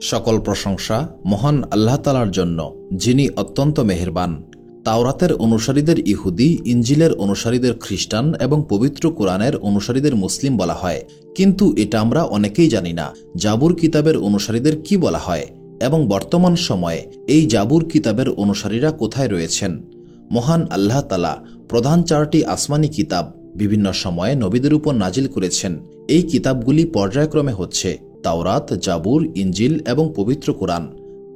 সকল প্রশংসা মহান আল্লাহ তাআলার জন্য, যিনি অত্যন্ত মেহেরবান। তাওরাতের অনুসারীদের ইহুদি, ইঞ্জিলের অনুসারীদের খ্রিস্টান এবং পবিত্র কোরআনের অনুসারীদের মুসলিম বলা হয়। কিন্তু এটা আমরা অনেকেই জানি না জাবুর কিতাবের অনুসারীদের কি বলা হয় এবং বর্তমান সময়ে এই জাবুর কিতাবের অনুসারীরা কোথায় রয়েছেন। মহান আল্লাহ তাআলা প্রধান 4টি আসমানি কিতাব বিভিন্ন সময়ে নবীদের উপর নাজিল করেছেন। এই কিতাবগুলি পর্যায়ক্রমে হচ্ছে তাওরাত, জাবুর, ইঞ্জিল এবং পবিত্র কোরআন।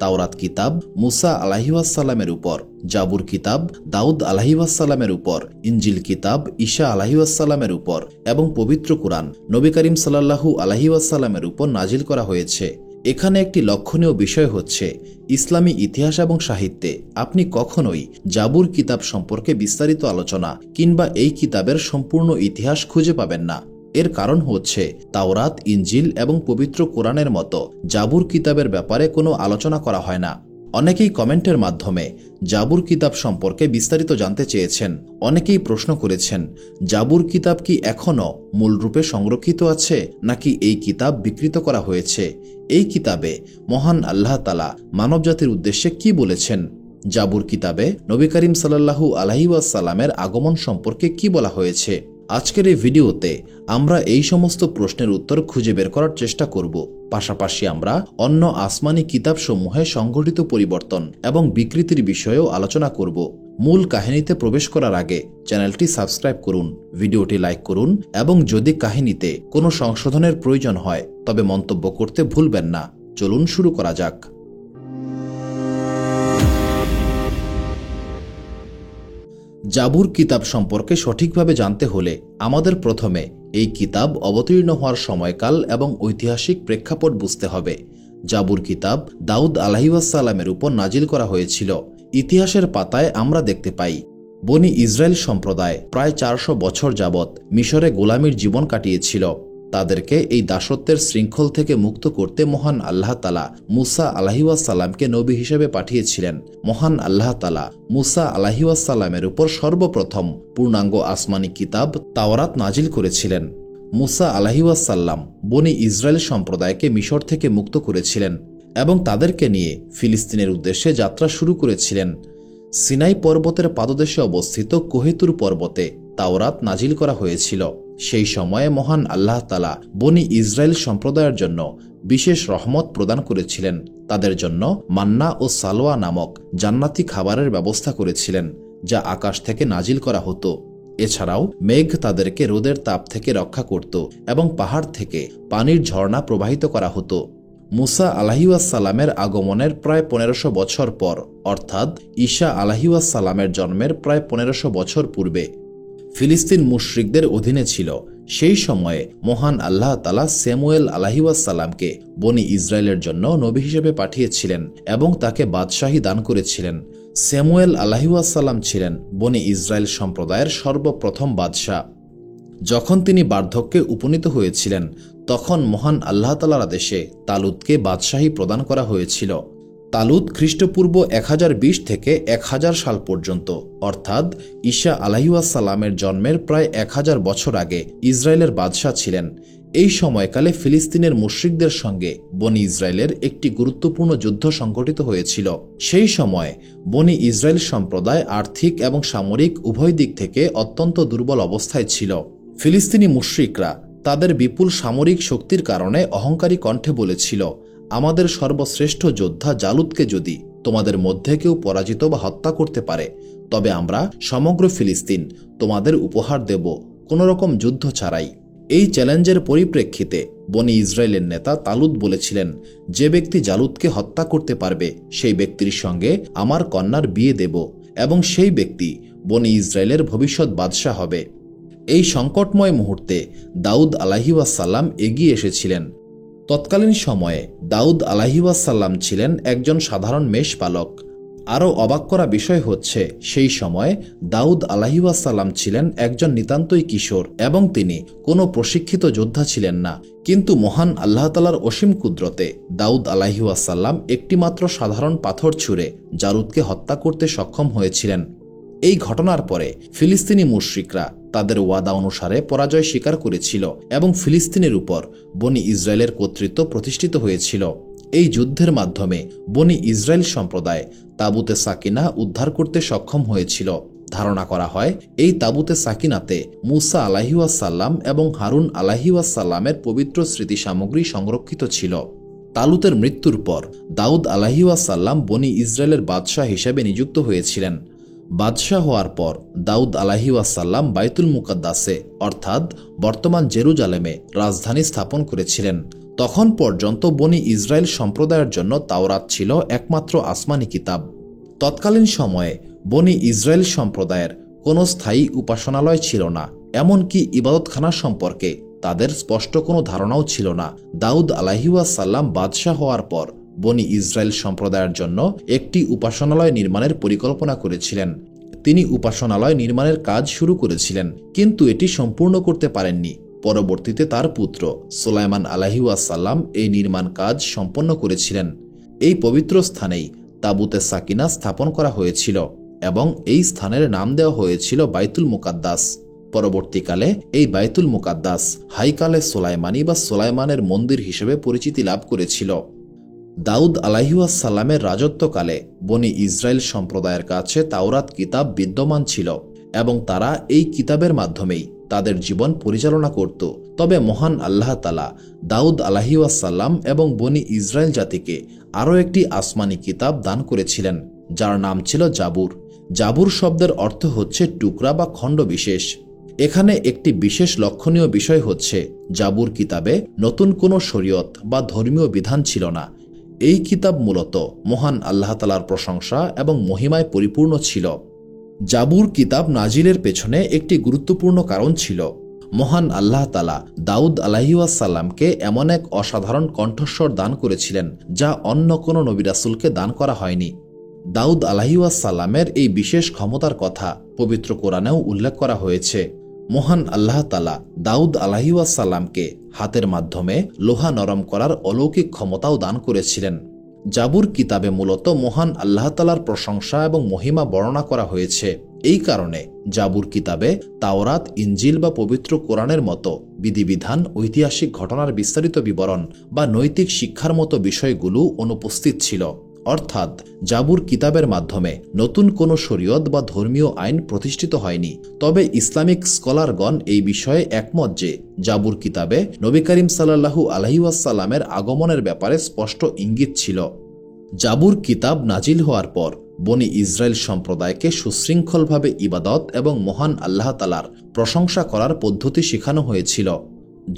তাওরাত কিতাব মুসা আলাইহিসসালামের উপর, জাবুর কিতাব দাউদ আলাইহিসসালামের উপর, ইঞ্জিল কিতাব ঈসা আলাইহিসসালামের উপর এবং পবিত্র কোরআন নবী করিম সাল্লাল্লাহু আলাইহি ওয়াসাল্লামের উপর নাজিল করা হয়েছে। এখানে একটি লক্ষণীয় বিষয় হচ্ছে ইসলামী ইতিহাস এবং সাহিত্যে আপনি কখনোই জাবুর কিতাব সম্পর্কে বিস্তারিত আলোচনা কিংবা এই কিতাবের সম্পূর্ণ ইতিহাস খুঁজে পাবেন না। এর কারণ হচ্ছে তাওরাত, ইঞ্জিল এবং পবিত্র কোরআনের মতো জাবুর কিতাবের ব্যাপারে কোনো আলোচনা করা হয় না। অনেকেই কমেন্টের মাধ্যমে জাবুর কিতাব সম্পর্কে বিস্তারিত জানতে চেয়েছেন। অনেকেই প্রশ্ন করেছেন, জাবুর কিতাব কি এখনও মূলরূপে সংরক্ষিত আছে নাকি এই কিতাব বিকৃত করা হয়েছে? এই কিতাবে মহান আল্লাহ তাআলা মানবজাতির উদ্দেশ্যে কি বলেছেন? জাবুর কিতাবে নবী করিম সাল্লাল্লাহু আলাইহি ওয়াসাল্লামের আগমন সম্পর্কে কি বলা হয়েছে? আজকের এই ভিডিওতে আমরা এই সমস্ত প্রশ্নের উত্তর খুঁজে বের করার চেষ্টা করব। পাশাপাশি আমরা অন্য আসমানি কিতাবসমূহে সংঘটিত পরিবর্তন এবং বিকৃতির বিষয়েও আলোচনা করব। মূল কাহিনীতে প্রবেশ করার আগে চ্যানেলটি সাবস্ক্রাইব করুন, ভিডিওটি লাইক করুন এবং যদি কাহিনীতে কোনো সংশোধনের প্রয়োজন হয় তবে মন্তব্য করতে ভুলবেন না। চলুন শুরু করা যাক। জাবুর কিতাব সম্পর্কে সঠিকভাবে জানতে হলে আমাদের প্রথমে এই কিতাব অবতীর্ণ হওয়ার সময়কাল এবং ঐতিহাসিক প্রেক্ষাপট বুঝতে হবে। জাবুর কিতাব দাউদ আলাইহিসসালামের উপর নাজিল করা হয়েছিল। ইতিহাসের পাতায় আমরা দেখতে পাই বনি ইসরায়েল সম্প্রদায় প্রায় 400 বছর যাবৎ মিশরে গোলামির জীবন কাটিয়েছিল। তাদেরকে এই দাসত্বের শৃঙ্খল থেকে মুক্ত করতে মহান আল্লাহ তাআলা মুসা আলাইহিসসালামকে নবী হিসেবে পাঠিয়েছিলেন। মহান আল্লাহ তাআলা মুসা আলাইহিসসালামের উপর সর্বপ্রথম পূর্ণাঙ্গ আসমানি কিতাব তাওরাত নাজিল করেছিলেন। মুসা আলাইহিসসালাম বনি ইসরায়েল সম্প্রদায়কে মিশর থেকে মুক্ত করেছিলেন এবং তাদেরকে নিয়ে ফিলিস্তিনের উদ্দেশ্যে যাত্রা শুরু করেছিলেন। সিনাই পর্বতের পাদদেশে অবস্থিত কোহেতুর পর্বতে তাওরাত নাজিল করা হয়েছিল। সেই সময়ে মহান আল্লাহ তাআলা বনি ইসরায়েল সম্প্রদায়ের জন্য বিশেষ রহমত প্রদান করেছিলেন। তাদের জন্য মান্না ও সালোয়া নামক জান্নাতি খাবারের ব্যবস্থা করেছিলেন, যা আকাশ থেকে নাজিল করা হতো। এছাড়াও মেঘ তাদেরকে রোদের তাপ থেকে রক্ষা করত এবং পাহাড় থেকে পানির ঝর্ণা প্রবাহিত করা হতো। মুসা আলাইহিসসালামের আগমনের প্রায় 1500 বছর পর, অর্থাৎ ঈসা আলাইহিসসালামের জন্মের প্রায় 1500 বছর পূর্বে ফিলিস্তিন মুশরিকদের অধীনে ছিল। সেই সময়ে মহান আল্লাহ তাআলা স্যামুয়েল আলাইহিসসালামকে বনি ইসরায়েলের জন্য নবী হিসেবে পাঠিয়েছিলেন এবং তাকে বাদশাহী দান করেছিলেন। স্যামুয়েল আলাইহিসসালাম ছিলেন বনি ইসরায়েল সম্প্রদায়ের সর্বপ্রথম বাদশাহ। যখন তিনি বার্ধক্যে উপনীত হয়েছিলেন তখন মহান আল্লাহ তাআলার আদেশে তালুতকে বাদশাহী প্রদান করা হয়েছিল। তালুত খ্রিস্টপূর্ব 1020 থেকে 1000 সাল পর্যন্ত, অর্থাৎ ঈসা আলাইহিসসালামের জন্মের প্রায় 1000 বছর আগে ইসরায়েলের বাদশাহ ছিলেন। এই সময়কালে ফিলিস্তিনের মুশরিকদের সঙ্গে বনি ইসরায়েলের একটি গুরুত্বপূর্ণ যুদ্ধ সংঘটিত হয়েছিল। সেই সময় বনি ইসরায়েল সম্প্রদায় আর্থিক এবং সামরিক উভয় দিক থেকে অত্যন্ত দুর্বল অবস্থায় ছিল। ফিলিস্তিনি মুশরিকরা তাদের বিপুল সামরিক শক্তির কারণে অহংকারী কণ্ঠে বলেছিল, আমাদের সর্বশ্রেষ্ঠ যোদ্ধা জালুতকে যদি তোমাদের মধ্যে কেউ পরাজিত বা হত্যা করতে পারে তবে আমরা সমগ্র ফিলিস্তিন তোমাদের উপহার দেব, কোনো রকম যুদ্ধ ছাড়াই। এই চ্যালেঞ্জের পরিপ্রেক্ষিতে বনি ইসরায়েলের নেতা তালুত বলেছিলেন, যে ব্যক্তি জালুতকে হত্যা করতে পারবে সেই ব্যক্তির সঙ্গে আমার কন্যার বিয়ে দেব এবং সেই ব্যক্তি বনি ইসরায়েলের ভবিষ্যৎ বাদশাহ হবে। এই সংকটময় মুহূর্তে দাউদ আলাইহিসসালাম এগিয়ে এসেছিলেন। তৎকালীন সময়ে দাউদ আলাইহিসসালাম ছিলেন একজন সাধারণ মেষপালক। আরও অবাক করা বিষয় হচ্ছে সেই সময়ে দাউদ আলাইহিসসালাম ছিলেন একজন নিতান্তই কিশোর এবং তিনি কোনো প্রশিক্ষিত যোদ্ধা ছিলেন না। কিন্তু মহান আল্লাহ তাআলার অসীম কুদরতে দাউদ আলাইহিসসালাম একটিমাত্র সাধারণ পাথর ছুঁড়ে জালুতকে হত্যা করতে সক্ষম হয়েছিলেন। এই ঘটনার পরে ফিলিস্তিনি মুশরিকরা তাদের ওয়াদা অনুসারে পরাজয় স্বীকার করেছিল এবং ফিলিস্তিনের উপর বনি ইসরায়েলের কর্তৃত্ব প্রতিষ্ঠিত হয়েছিল। এই যুদ্ধের মাধ্যমে বনি ইসরায়েল সম্প্রদায় তাবুতে সাকিনা উদ্ধার করতে সক্ষম হয়েছিল। ধারণা করা হয় এই তাবুতে সাকিনাতে মুসা আলাইহিওয়াসাল্লাম এবং হারুন আলাইহিওয়াসাল্লামের পবিত্র স্মৃতি সামগ্রী সংরক্ষিত ছিল। তালুতের মৃত্যুর পর দাউদ আলাইহিওয়াসাল্লাম বনি ইসরায়েলের বাদশাহ হিসেবে নিযুক্ত হয়েছিলেন। বাদশাহ হওয়ার পর দাউদ আলাইহিওয়াসাল্লাম বাইতুল মুকাদ্দাসে অর্থাৎ বর্তমান জেরুজালেমে রাজধানী স্থাপন করেছিলেন। তখন পর্যন্ত বনি ইসরায়েল সম্প্রদায়ের জন্য তাওরাত ছিল একমাত্র আসমানি কিতাব। তৎকালীন সময়ে বনি ইসরায়েল সম্প্রদায়ের কোনো স্থায়ী উপাসনালয় ছিল না, এমনকি ইবাদতখানা সম্পর্কে তাদের স্পষ্ট কোনো ধারণাও ছিল না। দাউদ আলাইহিওয়াসাল্লাম বাদশাহ হওয়ার পর বনি ইসরায়েল সম্প্রদায়ের জন্য একটি উপাসনালয় নির্মাণের পরিকল্পনা করেছিলেন। তিনি উপাসনালয় নির্মাণের কাজ শুরু করেছিলেন, কিন্তু এটি সম্পূর্ণ করতে পারেননি। পরবর্তীতে তার পুত্র সুলাইমান আলাইহিওয়াসাল্লাম এই নির্মাণ কাজ সম্পন্ন করেছিলেন। এই পবিত্র স্থানেই তাবুতে সাকিনা স্থাপন করা হয়েছিল এবং এই স্থানের নাম দেওয়া হয়েছিল বাইতুল মুকাদ্দাস। পরবর্তীকালে এই বাইতুল মুকাদ্দাস হাইকালে সুলাইমানি বা সুলাইমানের মন্দির হিসেবে পরিচিতি লাভ করেছিল। দাউদ আলাইহিওয়াসাল্লামের রাজত্বকালে বনি ইসরায়েল সম্প্রদায়ের কাছে তাওরাত কিতাব বিদ্যমান ছিল এবং তারা এই কিতাবের মাধ্যমেই তাদের জীবন পরিচালনা করত। তবে মহান আল্লাহ তাআলা দাউদ আলাইহিওয়াসাল্লাম এবং বনি ইসরায়েল জাতিকে আরও একটি আসমানি কিতাব দান করেছিলেন, যার নাম ছিল জাবুর। জাবুর শব্দের অর্থ হচ্ছে টুকরা বা খণ্ড বিশেষ। এখানে একটি বিশেষ লক্ষণীয় বিষয় হচ্ছে জাবুর কিতাবে নতুন কোনো শরীয়ত বা ধর্মীয় বিধান ছিল না। এই কিতাব মূলত মহান আল্লাহ তাআলার প্রশংসা এবং মহিমায় পরিপূর্ণ ছিল। জাবুর কিতাব নাজিলের পেছনে একটি গুরুত্বপূর্ণ কারণ ছিল। মহান আল্লাহ তাআলা দাউদ আলাইহিওয়াসাল্লামকে এমন এক অসাধারণ কণ্ঠস্বর দান করেছিলেন যা অন্য কোনো নবী রাসূলকে দান করা হয়নি। দাউদ আলাইহিওয়াসাল্লামের এই বিশেষ ক্ষমতার কথা পবিত্র কোরআনেও উল্লেখ করা হয়েছে। মহান আল্লাহ তাআলা দাউদ আলাইহিওয়াসাল্লামকে হাতের মাধ্যমে লোহা নরম করার অলৌকিক ক্ষমতাও দান করেছিলেন। জাবুর কিতাবে মূলত মহান আল্লাহ তাআলার প্রশংসা এবং মহিমা বর্ণনা করা হয়েছে। এই কারণে জাবুর কিতাবে তাওরাত, ইনজিল বা পবিত্র কোরআনের মতো বিধিবিধান, ঐতিহাসিক ঘটনার বিস্তারিত বিবরণ বা নৈতিক শিক্ষার মতো বিষয়গুলো অনুপস্থিত ছিল। অর্থাৎ জাবুর কিতাবের মাধ্যমে নতুন কোনো শরীয়ত বা ধর্মীয় আইন প্রতিষ্ঠিত হয়নি। তবে ইসলামিক স্কলারগণ এই বিষয়ে একমত যে জাবুর কিতাবে নবী করিম সাল্লাল্লাহু আলাইহি ওয়াসাল্লামের আগমনের ব্যাপারে স্পষ্ট ইঙ্গিত ছিল। জাবুর কিতাব নাজিল হওয়ার পর বনি ইসরায়েল সম্প্রদায়কে সুশৃঙ্খলভাবে ইবাদত এবং মহান আল্লাহ তাআলার প্রশংসা করার পদ্ধতি শেখানো হয়েছিল।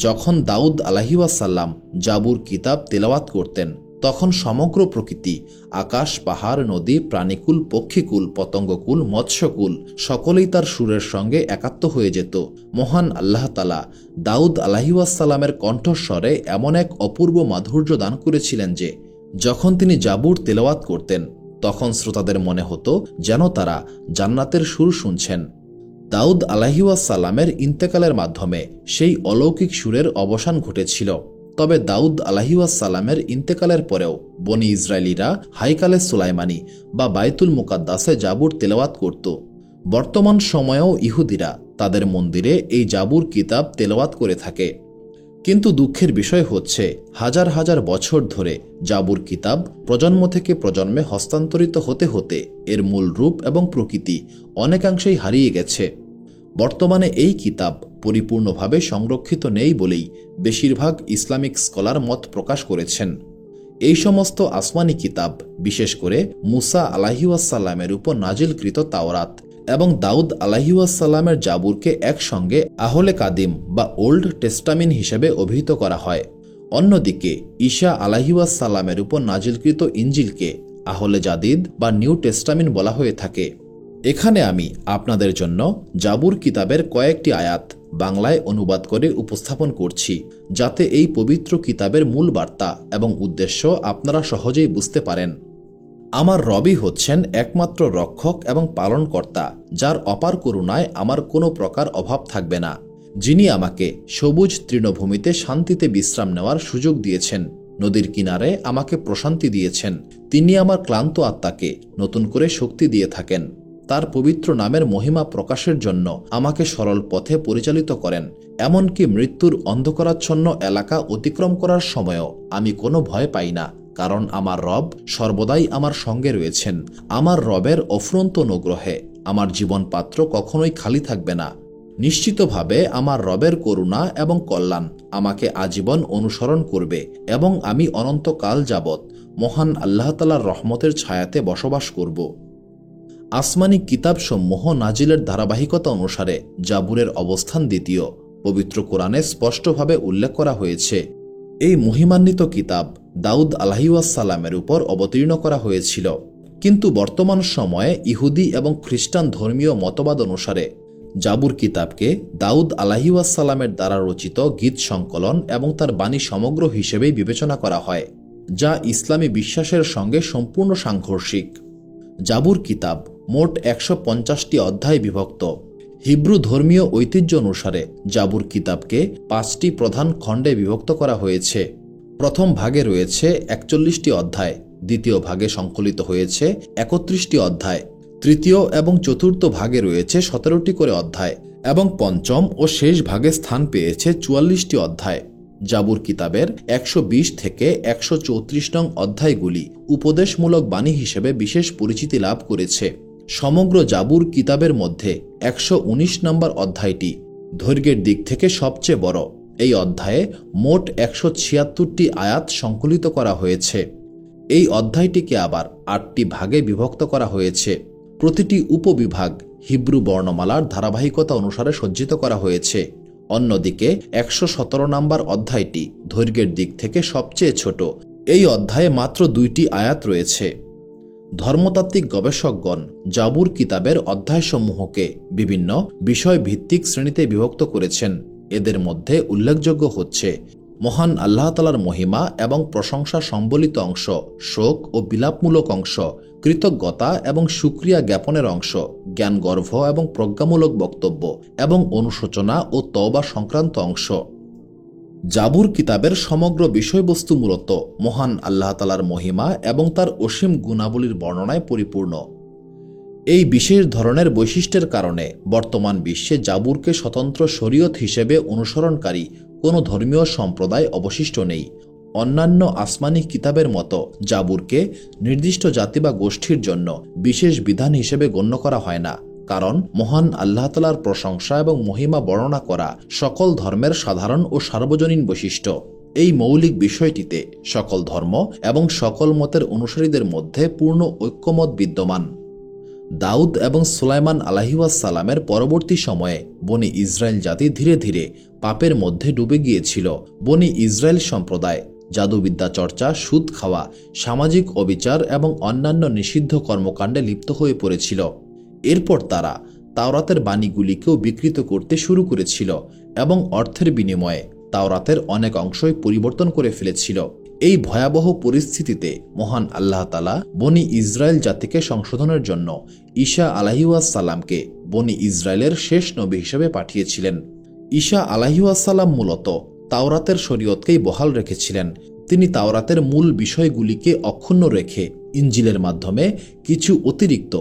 যখন দাউদ আলাইহিওয়াসাল্লাম জাবুর কিতাব তেলাওয়াত করতেন, তখন সমগ্র প্রকৃতি, আকাশ, পাহাড়, নদী, প্রাণীকুল, পক্ষীকুল, পতঙ্গকুল, মৎস্যকুল সকলেই তার সুরের সঙ্গে একাত্ম হয়ে যেত। মহান আল্লাহ তাআলা দাউদ আলাইহিওয়াসাল্লামের কণ্ঠস্বরে এমন এক অপূর্ব মাধুর্য দান করেছিলেন যে যখন তিনি জাবুর তেলাওয়াত করতেন, তখন শ্রোতাদের মনে হতো যেন তারা জান্নাতের সুর শুনছেন। দাউদ আলাইহিওয়াসাল্লামের ইন্তেকালের মাধ্যমে সেই অলৌকিক সুরের অবসান ঘটেছিল। তবে দাউদ আলাইহিওয়াসাল্লামের ইন্তেকালের পরেও বনি ইসরায়েলিরা হাইকালে সুলাইমানি বা বাইতুল মুকাদ্দাসে জাবুর তেলাওয়াত করত। বর্তমান সময়েও ইহুদিরা তাদের মন্দিরে এই জাবুর কিতাব তেলাওয়াত করে থাকে। কিন্তু দুঃখের বিষয় হচ্ছে হাজার হাজার বছর ধরে জাবুর কিতাব প্রজন্ম থেকে প্রজন্মে হস্তান্তরিত হতে হতে এর মূল রূপ এবং প্রকৃতি অনেকাংশেই হারিয়ে গেছে। বর্তমানে এই কিতাব পরিপূর্ণভাবে সংরক্ষিত নেই বলেই বেশিরভাগ ইসলামিক স্কলার মত প্রকাশ করেছেন। এই সমস্ত আসমানি কিতাব বিশেষ করে মুসা আলাইহিওয়াসাল্লামের উপর নাজিলকৃত তাওরাত এবং দাউদ আলাইহিওয়াসাল্লামের জাবুরকে একসঙ্গে আহলে কাদিম বা ওল্ড টেস্টামেন্ট হিসেবে অভিহিত করা হয়। অন্যদিকে ঈসা আলাইহিওয়াসাল্লামের উপর নাজিলকৃত ইনজিলকে আহলে জাদিদ বা নিউ টেস্টামেন্ট বলা হয়ে থাকে। এখানে আমি আপনাদের জন্য জাবুর কিতাবের কয়েকটি আয়াত বাংলায় অনুবাদ করে উপস্থাপন করছি, যাতে এই পবিত্র কিতাবের মূল বার্তা এবং উদ্দেশ্য আপনারা সহজেই বুঝতে পারেন। আমার রবই হচ্ছেন একমাত্র রক্ষক এবং পালনকর্তা, যার অপার করুণায় আমার কোনো প্রকার অভাব থাকবে না, যিনি আমাকে সবুজ তৃণভূমিতে শান্তিতে বিশ্রাম নেওয়ার সুযোগ দিয়েছেন, নদীর কিনারে আমাকে প্রশান্তি দিয়েছেন। তিনি আমার ক্লান্ত আত্মাকে নতুন করে শক্তি দিয়ে থাকেন। তার পবিত্র নামের মহিমা প্রকাশের জন্য আমাকে সরল পথে পরিচালিত করেন। এমনকি মৃত্যুর অন্ধকারাচ্ছন্ন এলাকা অতিক্রম করার সময়ও আমি কোনো ভয় পাই না, কারণ আমার রব সর্বদাই আমার সঙ্গে রয়েছেন। আমার রবের অফুরন্ত অনুগ্রহে আমার জীবন পাত্র কখনোই খালি থাকবে না। নিশ্চিতভাবে আমার রবের করুণা এবং কল্যাণ আমাকে আজীবন অনুসরণ করবে এবং আমি অনন্তকাল যাবৎ মহান আল্লাহ তাআলার রহমতের ছায়াতে বসবাস করব। আসমানি কিতাবসমূহ নাজিলের ধারাবাহিকতা অনুসারে জাবুরের অবস্থান দ্বিতীয়। পবিত্র কোরআনে স্পষ্টভাবে উল্লেখ করা হয়েছে, এই মহিমান্বিত কিতাব দাউদ আলাইহিসসালামের উপর অবতীর্ণ করা হয়েছিল। কিন্তু বর্তমান সময়ে ইহুদি এবং খ্রিস্টান ধর্মীয় মতবাদ অনুসারে জাবুর কিতাবকে দাউদ আলাইহিসসালামের দ্বারা রচিত গীত সংকলন এবং তার বাণী সমগ্র হিসেবেই বিবেচনা করা হয়, যা ইসলামী বিশ্বাসের সঙ্গে সম্পূর্ণ সাংঘর্ষিক। জাবুর কিতাব মোট ১৫০টি অধ্যায়ে বিভক্ত। হিব্রু ধর্মীয় ঐতিহ্য অনুসারে জাবুর কিতাবকে ৫টি প্রধান খণ্ডে বিভক্ত করা হয়েছে। প্রথম ভাগে রয়েছে ৪১টি অধ্যায়, দ্বিতীয় ভাগে সংকলিত হয়েছে ৩১টি অধ্যায়, তৃতীয় এবং চতুর্থ ভাগে রয়েছে ১৭টি করে অধ্যায় এবং পঞ্চম ও শেষ ভাগে স্থান পেয়েছে ৪৪টি অধ্যায়। জাবুর কিতাবের ১২০ থেকে ১৩৪ নং অধ্যায়গুলি উপদেশমূলক বাণী হিসেবে বিশেষ পরিচিতি লাভ করেছে। সমগ্র জাবুর কিতাবের মধ্যে ১১৯ নম্বর অধ্যায়টি দৈর্ঘ্যের দিক থেকে সবচেয়ে বড়। এই অধ্যায়ে মোট ১৭৬টি আয়াত সংকলিত করা হয়েছে। এই অধ্যায়টিকে আবার ৮টি ভাগে বিভক্ত করা হয়েছে। প্রতিটি উপবিভাগ হিব্রু বর্ণমালার ধারাবাহিকতা অনুসারে সজ্জিত করা হয়েছে। অন্যদিকে ১১৭ নম্বর অধ্যায়টি দৈর্ঘ্যের দিক থেকে সবচেয়ে ছোট। এই অধ্যায়ে মাত্র ২টি আয়াত রয়েছে। ধর্মতাত্ত্বিক গবেষকগণ জাবুর কিতাবের অধ্যায়সমূহকে বিভিন্ন বিষয়ভিত্তিক শ্রেণীতে বিভক্ত করেছেন। এদের মধ্যে উল্লেখযোগ্য হচ্ছে মহান আল্লাহ তাআলার মহিমা এবং প্রশংসা সম্বলিত অংশ, শোক ও বিলাপমূলক অংশ, কৃতজ্ঞতা এবং শুকরিয়া জ্ঞাপনের অংশ, জ্ঞানগর্ভ এবং প্রজ্ঞামূলক বক্তব্য এবং অনুশোচনা ও তওবা সংক্রান্ত অংশ। জাবুর কিতাবের সমগ্র বিষয়বস্তু মূলত মহান আল্লাহ তাআলার মহিমা এবং তার অসীম গুণাবলীর বর্ণনায় পরিপূর্ণ। এই বিশেষ ধরনের বৈশিষ্ট্যের কারণে বর্তমান বিশ্বে জাবুরকে স্বতন্ত্র শরীয়ত হিসেবে অনুসরণকারী কোনো ধর্মীয় সম্প্রদায় অবশিষ্ট নেই। অন্যান্য আসমানি কিতাবের মতো জাবুরকে নির্দিষ্ট জাতি বা গোষ্ঠীর জন্য বিশেষ বিধান হিসেবে গণ্য করা হয় না, কারণ মহান আল্লাহ তাআলার প্রশংসা এবং মহিমা বর্ণনা করা সকল ধর্মের সাধারণ ও সার্বজনীন বৈশিষ্ট্য। এই মৌলিক বিষয়টিতে সকল ধর্ম এবং সকল মতের অনুসারীদের মধ্যে পূর্ণ ঐক্যমত বিদ্যমান। দাউদ এবং সুলাইমান আলাইহিসসালামের পরবর্তী সময়ে বনি ইসরায়েল জাতি ধীরে ধীরে পাপের মধ্যে ডুবে গিয়েছিল। বনি ইসরায়েল সম্প্রদায় জাদুবিদ্যা চর্চা, সুদ খাওয়া, সামাজিক অবিচার এবং অন্যান্য নিষিদ্ধ কর্মকাণ্ডে লিপ্ত হয়ে পড়েছিল। এরপর তারা তাওরাতের বাণীগুলিকেও বিকৃত করতে শুরু করেছিল এবং অর্থের বিনিময়ে তাওরাতের অনেক অংশই পরিবর্তন করে ফেলেছিল। এই ভয়াবহ পরিস্থিতিতে মহান আল্লাহ তাআলা বনি ইসরায়েল জাতিকে সংশোধনের জন্য ঈসা আলাইহিসসালামকে বনি ইসরায়েলের শেষ নবী হিসেবে পাঠিয়েছিলেন। ঈসা আলাইহিসসালাম মূলত তাওরাতের শরীয়তকেই বহাল রেখেছিলেন। তিনি তাওরাতের মূল বিষয়গুলিকে অক্ষুণ্ণ রেখে ইনজিলের মাধ্যমে কিছু অতিরিক্ত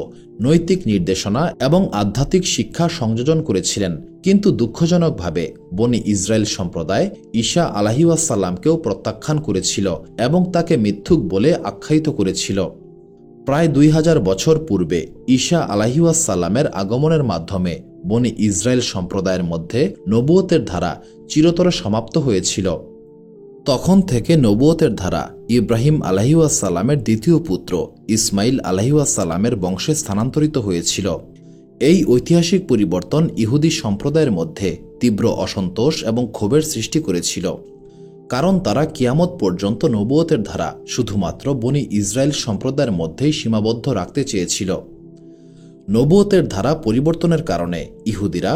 নৈতিক নির্দেশনা এবং আধ্যাত্মিক শিক্ষা সংযোজন করেছিলেন। কিন্তু দুঃখজনকভাবে বনি ইসরায়েল সম্প্রদায় ঈসা আলাইহিসসালামকেও প্রত্যাখ্যান করেছিল এবং তাকে মিথ্যুক বলে আখ্যায়িত করেছিল। প্রায় ২০০০ বছর পূর্বে ঈসা আলাইহিসসালামের আগমনের মাধ্যমে বনি ইসরায়েল সম্প্রদায়ের মধ্যে নবুয়তের ধারা চিরতরে সমাপ্ত হয়েছিল। তখন থেকে নবুয়তের ধারা ইব্রাহিম আলাইহিসসালামের দ্বিতীয় পুত্র ইসমাইল আলাইহিসসালামের বংশে স্থানান্তরিত হয়েছিল। এই ঐতিহাসিক পরিবর্তন ইহুদি সম্প্রদায়ের মধ্যে তীব্র অসন্তোষ এবং ক্ষোভের সৃষ্টি করেছিল, কারণ তারা কিয়ামত পর্যন্ত নবুয়তের ধারা শুধুমাত্র বনি ইসরায়েল সম্প্রদায়ের মধ্যেই সীমাবদ্ধ রাখতে চেয়েছিল। নবুয়তের ধারা পরিবর্তনের কারণে ইহুদিরা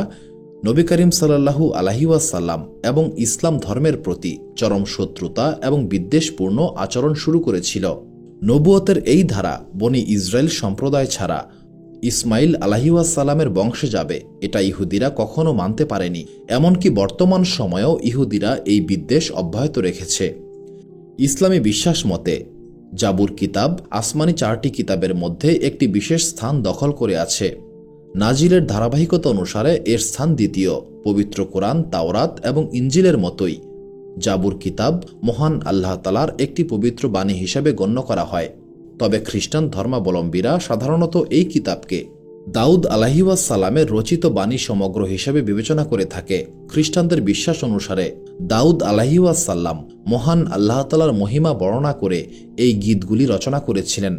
নবী করিম সাল্লাল্লাহু আলাইহি ওয়াসাল্লাম এবং ইসলাম ধর্মের প্রতি চরম শত্রুতা এবং বিদ্বেষপূর্ণ আচরণ শুরু করেছিল। নবুয়তের এই ধারা বনি ইসরায়েল সম্প্রদায় ছাড়া ইসমাইল আলাইহি ওয়াসাল্লামের বংশে যাবে, এটা ইহুদিরা কখনো মানতে পারেনি। এমনকি বর্তমান সময়েও ইহুদিরা এই বিদ্বেষ অব্যাহত রেখেছে। ইসলামী বিশ্বাস মতে জাবুর কিতাব আসমানি 4টি কিতাবের মধ্যে একটি বিশেষ স্থান দখল করে আছে। নাজিলের ধারাবাহিকতা অনুসারে এর স্থান দ্বিতীয়। পবিত্র কোরআন, তাওরাত এবং ইনজিলের মতোই জাবুর কিতাব মহান আল্লাহ তাআলার একটি পবিত্র বাণী হিসেবে গণ্য করা হয়। তবে খ্রিস্টান ধর্মাবলম্বীরা সাধারণত এই কিতাবকে দাউদ আলাইহিসসালামের রচিত বাণী সমগ্র হিসেবে বিবেচনা করে থাকে। খ্রিস্টানদের বিশ্বাস অনুসারে দাউদ আলাইহিসসালাম মহান আল্লাহ তাআলার মহিমা বর্ণনা করে এই গীতগুলি রচনা করেছিলেন।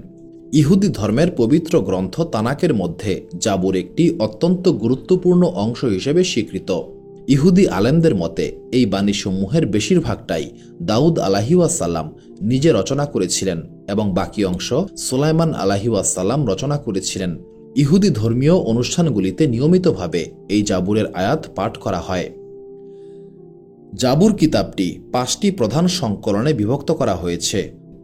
ইহুদি ধর্মের পবিত্র গ্রন্থ তানাকের মধ্যে জাবুর একটি অত্যন্ত গুরুত্বপূর্ণ অংশ হিসেবে স্বীকৃত। ইহুদি আলেমদের মতে এই বাণীসমূহের বেশিরভাগটাই দাউদ আলাইহিসসালাম নিজে রচনা করেছিলেন এবং বাকি অংশ সুলাইমান আলাইহিসসালাম রচনা করেছিলেন। ইহুদি ধর্মীয় অনুষ্ঠানগুলিতে নিয়মিতভাবে এই জাবুরের আয়াত পাঠ করা হয়। জাবুর কিতাবটি 5টি প্রধান সংকলনে বিভক্ত করা হয়েছে।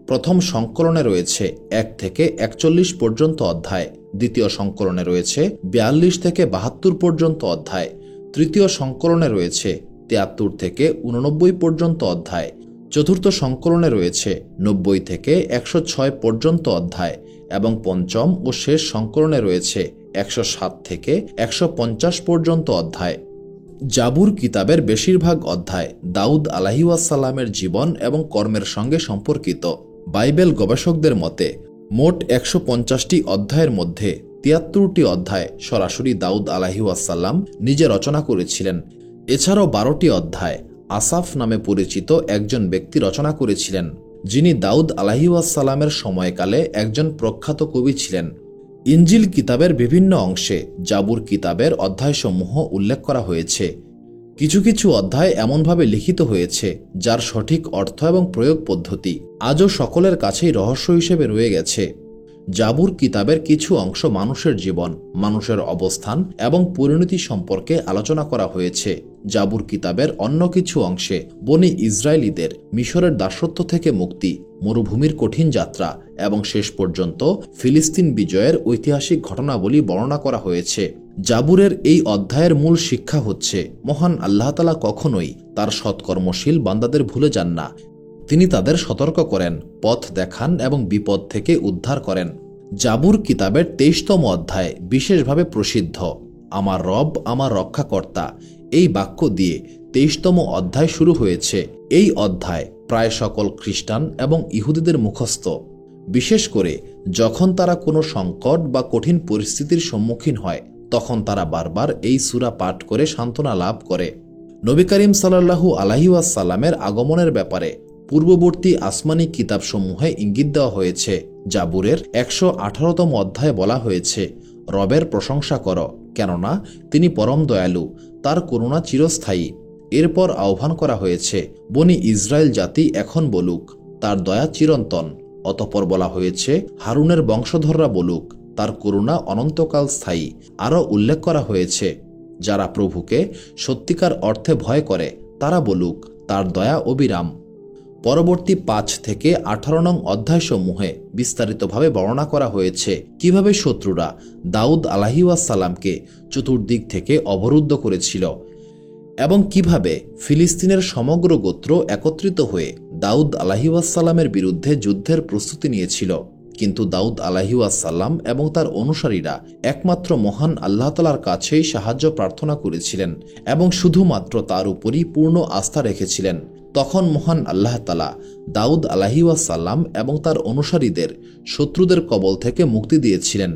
প্রথম সংকলনে রয়েছে 1 থেকে 41 পর্যন্ত অধ্যায়, দ্বিতীয় সংকলনে রয়েছে 42 থেকে 72 পর্যন্ত অধ্যায়, তৃতীয় সংকলনে রয়েছে 73 থেকে 89 পর্যন্ত অধ্যায়, চতুর্থ সংকলনে রয়েছে 90 থেকে 106 পর্যন্ত অধ্যায় এবং পঞ্চম ও শেষ সংকলনে রয়েছে 107 থেকে 150 পর্যন্ত অধ্যায়। জাবুর কিতাবের বেশিরভাগ অধ্যায় দাউদ আলাইহিসসালামের জীবন এবং কর্মের সঙ্গে সম্পর্কিত। বাইবেল গবেষকদের মতে মোট 150টি অধ্যায়ের মধ্যে 73টি অধ্যায় সরাসরি দাউদ আলাইহিসসালাম নিজে রচনা করেছিলেন। এছাড়াও 12টি অধ্যায় আসাফ নামে পরিচিত একজন ব্যক্তি রচনা করেছিলেন, যিনি দাউদ আলাইহিসসালামের সময়কালে একজন প্রখ্যাত কবি ছিলেন। ইনজিল কিতাবের বিভিন্ন অংশে জাবুর কিতাবের অধ্যায়সমূহ উল্লেখ করা হয়েছে। কিছু কিছু অধ্যায় এমনভাবে লিখিত হয়েছে যার সঠিক অর্থ এবং প্রয়োগ পদ্ধতি আজও সকলের কাছেই রহস্য হিসেবে রয়ে গেছে। জাবুর কিতাবের কিছু অংশ মানুষের জীবন, মানুষের অবস্থান এবং পরিণতি সম্পর্কে আলোচনা করা হয়েছে। জাবুর কিতাবের অন্য কিছু অংশে বনি ইসরায়েলীদের মিশরের দাসত্ব থেকে মুক্তি, মরুভূমির কঠিন যাত্রা এবং শেষ পর্যন্ত ফিলিস্তিন বিজয়ের ঐতিহাসিক ঘটনাবলী বর্ণনা করা হয়েছে। জাবুরের এই অধ্যায়ের মূল শিক্ষা হচ্ছে মহান আল্লাহ তাআলা কখনোই তার সৎকর্মশীল বান্দাদের ভুলে যান না। তিনি তাদের সতর্ক করেন, পথ দেখান এবং বিপদ থেকে উদ্ধার করেন। জাবুর কিতাবের 23তম অধ্যায় বিশেষভাবে প্রসিদ্ধ। আমার রব আমার রক্ষাকর্তা, এই বাক্য দিয়ে 23তম অধ্যায় শুরু হয়েছে। এই অধ্যায় প্রায় সকল খ্রিস্টান এবং ইহুদিদের মুখস্থ, বিশেষ করে যখন তারা কোনো সংকট বা কঠিন পরিস্থিতির সম্মুখীন হয় তখন তারা বারবার এই সূরা পাঠ করে সান্ত্বনা লাভ করে। নবী করিম সাল্লাল্লাহু আলাইহি ওয়াসাল্লামের আগমনের ব্যাপারে পূর্ববর্তী আসমানি কিতাবসমূহে ইঙ্গিত দেওয়া হয়েছে। জাবুরের 118তম অধ্যায়ে বলা হয়েছে, রবের প্রশংসা কর, কেননা তিনি পরম দয়ালু, তার করুণা চিরস্থায়ী। এরপর আহ্বান করা হয়েছে, বনি ইসরায়েল জাতি এখন বলুক, তার দয়া চিরন্তন। অতঃপর বলা হয়েছে, হারুনের বংশধররা বলুক, তার করুণা অনন্তকাল স্থায়ী। আরও উল্লেখ করা হয়েছে, যারা প্রভুকে সত্যিকার অর্থে ভয় করে তারা বলুক, তার দয়া অবিরাম। পরবর্তী 5 থেকে 18 নং অধ্যায়সমূহে বিস্তারিতভাবে বর্ণনা করা হয়েছে কিভাবে শত্রুরা দাউদ আলাইহিসসালামকে চতুর্দিক থেকে অবরুদ্ধ করেছিল এবং কিভাবে ফিলিস্তিনের সমগ্র গোত্র একত্রিত হয়ে দাউদ আলাইহিসসালামের বিরুদ্ধে যুদ্ধের প্রস্তুতি নিয়েছিল। কিন্তু দাউদ আলাইহিসসালাম এবং তার অনুসারীরা একমাত্র মহান আল্লাহ তাআলার কাছেই সাহায্য প্রার্থনা করেছিলেন এবং শুধুমাত্র তার উপরই পূর্ণ আস্থা রেখেছিলেন। তখন মহান আল্লাহ তাআলা দাউদ আলাইহিসসালাম এবং তার অনুসারীদের শত্রুদের কবল থেকে মুক্তি দিয়েছিলেন।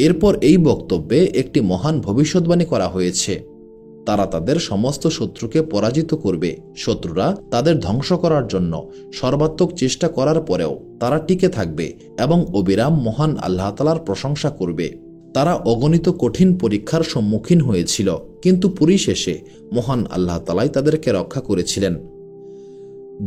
এরপর এই বক্তব্যে একটি মহান ভবিষ্যদ্বাণী করা হয়েছে, তারা তাদের সমস্ত শত্রুকে পরাজিত করবে। শত্রুরা তাদের ধ্বংস করার জন্য সর্বাত্মক চেষ্টা করার পরেও তারা টিকে থাকবে এবং অবিরাম মহান আল্লাহ তাআলার প্রশংসা করবে। তারা অগণিত কঠিন পরীক্ষার সম্মুখীন হয়েছিল, কিন্তু পরিশেষে মহান আল্লাহ তাআলাই তাদেরকে রক্ষা করেছিলেন।